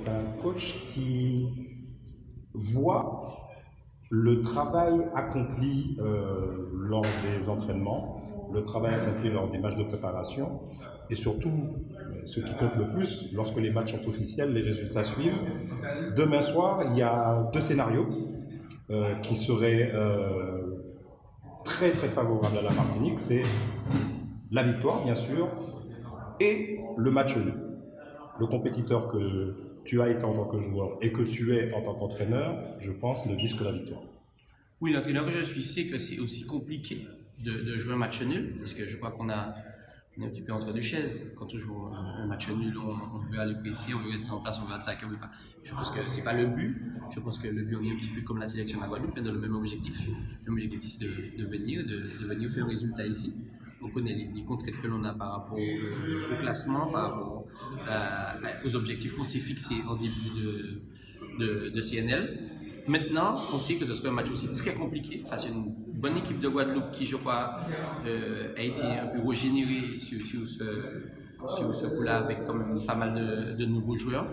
c'est un coach qui voit le travail accompli lors des entraînements, le travail accompli lors des matchs de préparation et surtout, ce qui compte le plus, lorsque les matchs sont officiels, les résultats suivent. Demain soir, il y a deux scénarios qui seraient très très favorables à la Martinique. C'est la victoire, bien sûr, et le match nul. Le compétiteur que tu as été en tant que joueur et que tu es en tant qu'entraîneur, je pense, ne disent que la victoire. Oui, l'entraîneur que je suis sait que c'est aussi compliqué de jouer un match nul, parce que je crois qu'on est occupé entre deux chaises. Quand on joue un match nul, on veut aller presser, on veut rester en place, on veut attaquer, on veut pas. Je pense que c'est pas le but. Je pense que le but, on est un petit peu comme la sélection de la Guadeloupe, mais dans le même objectif. Le même objectif, c'est de venir faire un résultat ici. On connaît les contraintes que l'on a par rapport au classement, par rapport aux objectifs qu'on s'est fixés en début de CNL. Maintenant, on sait que ce sera un match aussi très compliqué face à une bonne équipe de Guadeloupe qui, je crois, a été un peu régénérée sur ce coup-là avec quand même pas mal de nouveaux joueurs.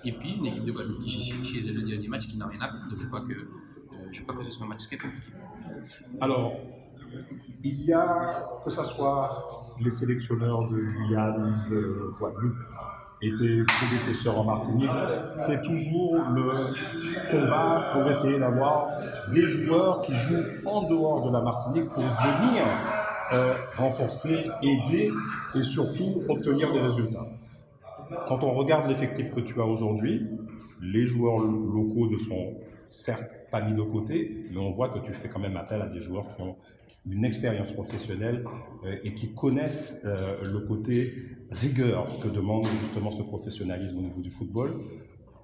Et puis une équipe de Guadeloupe qui chez le dernier match qui n'a rien à perdre. Donc je crois que ce sera un match très compliqué. Alors, il y a, que ce soit les sélectionneurs de Guyane, de Guadeloupe, et tes prédécesseurs en Martinique, c'est toujours le combat pour essayer d'avoir des joueurs qui jouent en dehors de la Martinique pour venir renforcer, aider et surtout obtenir des résultats. Quand on regarde l'effectif que tu as aujourd'hui, les joueurs locaux ne sont certes pas mis de côté, mais on voit que tu fais quand même appel à des joueurs qui ont une expérience professionnelle et qui connaissent le côté rigueur que demande justement ce professionnalisme au niveau du football.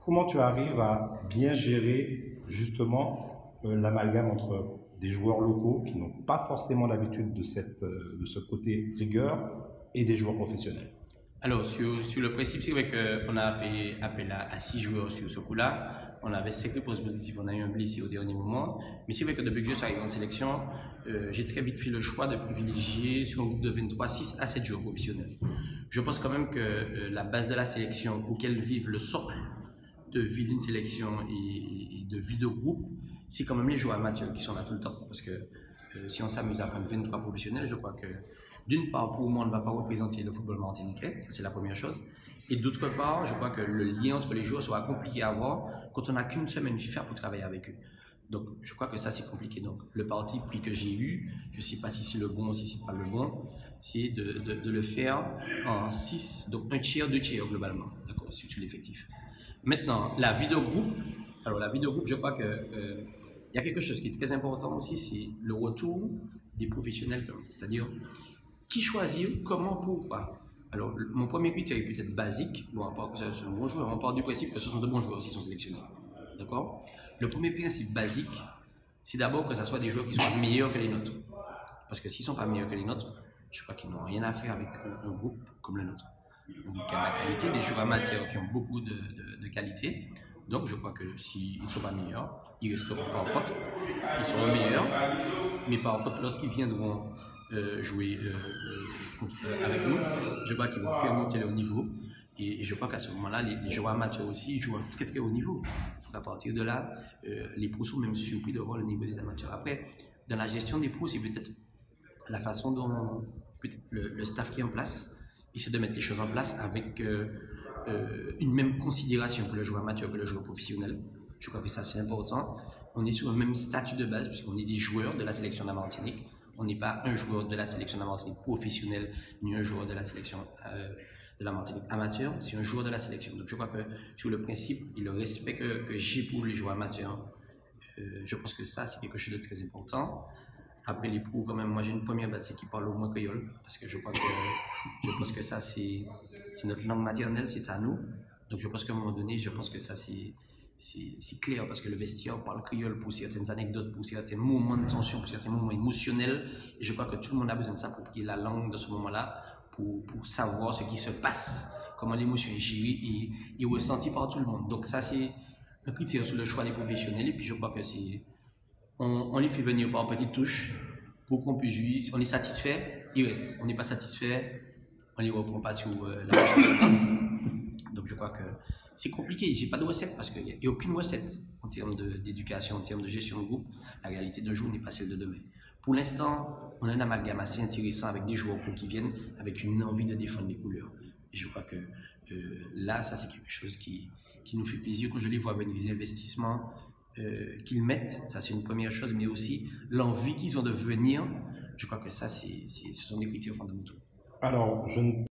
Comment tu arrives à bien gérer justement l'amalgame entre des joueurs locaux qui n'ont pas forcément l'habitude de ce côté rigueur et des joueurs professionnels? Alors, sur le principe, c'est vrai qu'on a fait appel à 6 joueurs sur ce coup-là. On avait 5 réponses positives, on a eu un blessé au dernier moment. Mais c'est vrai que depuis que je suis arrivé en sélection, j'ai très vite fait le choix de privilégier sur un groupe de 23, 6 à 7 joueurs professionnels. Je pense quand même que la base de la sélection, pour qu'elle vive le socle de vie d'une sélection et de vie de groupe, c'est quand même les joueurs amateurs qui sont là tout le temps. Parce que si on s'amuse à prendre 23 professionnels, je crois que d'une part, pour moi, on ne va pas représenter le football martiniquais, ça c'est la première chose. Et d'autre part, je crois que le lien entre les joueurs sera compliqué à avoir quand on n'a qu'une semaine FIFA pour travailler avec eux. Donc, je crois que ça c'est compliqué. Donc, le parti pris que j'ai eu, je ne sais pas si c'est le bon ou si ce n'est pas le bon, c'est de le faire en 6, donc un tiers, 2 tiers globalement, d'accord, sur l'effectif. Maintenant, la vie de groupe, alors la vie de groupe, je crois que il y a quelque chose qui est très important aussi, c'est le retour des professionnels, c'est-à-dire qui choisir, comment, pourquoi. Alors, mon premier critère est peut-être basique, bon, à part que ce sont de bons joueurs, on part du principe que ce sont de bons joueurs aussi qui sont sélectionnés. D'accord? Le premier principe basique, c'est d'abord que ce soit des joueurs qui soient meilleurs que les nôtres. Parce que s'ils ne sont pas meilleurs que les nôtres, je crois qu'ils n'ont rien à faire avec un groupe comme le nôtre. Donc, il y a la qualité des joueurs amateurs qui ont beaucoup de qualité. Donc, je crois que s'ils ne sont pas meilleurs, ils resteront pas en compte. Ils seront meilleurs, mais par contre, lorsqu'ils viendront jouer avec nous, je crois qu'ils vont faire monter leur niveau et je crois qu'à ce moment-là, les joueurs amateurs aussi jouent à un très très haut niveau. Donc à partir de là, les pros sont même surpris de voir le niveau des amateurs. Après, dans la gestion des pros, c'est peut-être la façon dont peut-être le staff qui est en place essaie de mettre les choses en place avec une même considération pour le joueur amateur que le joueur professionnel. Je crois que ça c'est important. On est sur un même statut de base puisqu'on est des joueurs de la sélection de la Martinique. On n'est pas un joueur de la sélection de la Martinique professionnelle, ni un joueur de la sélection de la Martinique amateur, c'est un joueur de la sélection. Donc je crois que sur le principe et le respect que j'ai pour les joueurs amateurs, je pense que ça c'est quelque chose de très important. Après les pros, quand même, moi j'ai une première base qui parle au moins créole, parce que je pense que ça c'est notre langue maternelle, c'est à nous. Donc je pense qu'à un moment donné, je pense que ça c'est clair parce que le vestiaire parle créole pour certaines anecdotes, pour certains moments de tension, pour certains moments émotionnels. Et je crois que tout le monde a besoin de s'approprier la langue de ce moment-là pour savoir ce qui se passe, comment l'émotion est gérée et ressentie par tout le monde. Donc ça, c'est un critère sur le choix des professionnels. Et puis je crois que on les fait venir par petites touches pour qu'on puisse jouer. Si on est satisfait, ils restent. On n'est pas satisfait, on ne les reprend pas sur la prochaine séquence. Donc je crois que c'est compliqué. J'ai pas de recette parce qu'il n'y a aucune recette en termes d'éducation, en termes de gestion de groupe. La réalité d'un jour n'est pas celle de demain. Pour l'instant, on a un amalgame assez intéressant avec des joueurs qui viennent avec une envie de défendre les couleurs. Et je crois que là, ça c'est quelque chose qui nous fait plaisir quand je les vois venir, l'investissement qu'ils mettent, ça c'est une première chose, mais aussi l'envie qu'ils ont de venir. Je crois que ça, ce sont des critères fondamentaux. Alors, je ne